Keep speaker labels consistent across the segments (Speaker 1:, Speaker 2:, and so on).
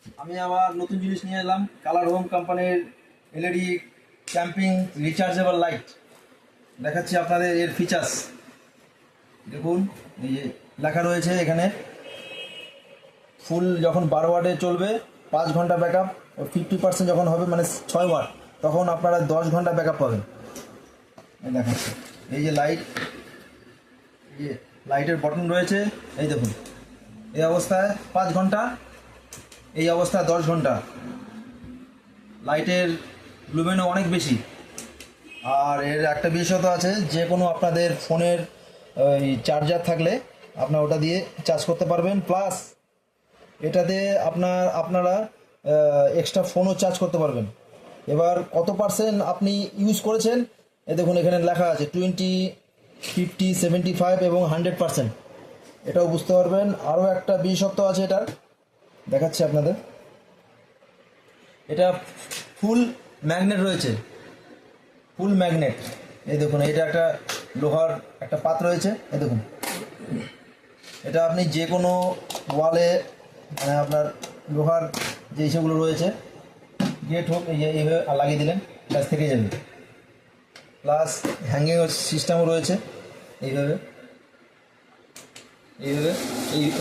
Speaker 1: আমি আবার নতুন জিনিস নিয়ে এলাম, কালার হোম কোম্পানির এলইডি ক্যাম্পিং রিচার্জেবল লাইট। দেখাচ্ছি আপনাদের এর ফিচার্স। দেখুন, এই যে লেখা রয়েছে এখানে, ফুল যখন 12 ওয়াটে চলবে 5 ঘন্টা ব্যাকআপ, 50% যখন হবে মানে 6 ওয়াট, তখন আপনারা 10 ঘন্টা ব্যাকআপ পাবেন। এই দেখাচ্ছি, এই যে লাইট, এই যে লাইটের বটন রয়েছে, এই দেখুন, এই অবস্থায় 5 ঘন্টা, এই অবস্থায় 10 ঘন্টা। লাইটের লুমেনও অনেক বেশি। আর এর একটা বিশেষত্ব আছে, যে কোনো আপনাদের ফোনের ওই চার্জার থাকলে আপনার ওটা দিয়ে চার্জ করতে পারবেন, প্লাস এটাতে আপনারা এক্সট্রা ফোনও চার্জ করতে পারবেন। এবার কত পার্সেন্ট আপনি ইউজ করেছেন এ দেখুন, এখানে লেখা আছে 20, 50, 75 এবং 100%, এটাও বুঝতে পারবেন। আরও একটা বিশেষত্ব আছে এটার, দেখাচ্ছি আপনাদের। এটা ফুল ম্যাগনেট রয়েছে, ফুল ম্যাগনেট। এই দেখুন, এটা একটা লোহার একটা পাত রয়েছে, এই দেখুন। এটা আপনি যে কোনো ওয়ালে, মানে আপনার লোহার যে ইসেগুলো রয়েছে, গেট হোক, এই যে এইভাবে লাগিয়ে দিলেন, কাছ থেকে যাবে। প্লাস হ্যাঙ্গিং সিস্টেমও রয়েছে, এইভাবে এইভাবে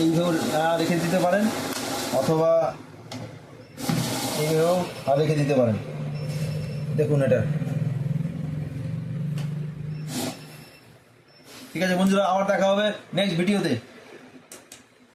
Speaker 1: এইভাবে রেখে দিতে পারেন, অথবা এইভাবেও রেখে দিতে পারেন। দেখুন এটা। ঠিক আছে বন্ধুরা, আবার দেখা হবে নেক্সট ভিডিওতে।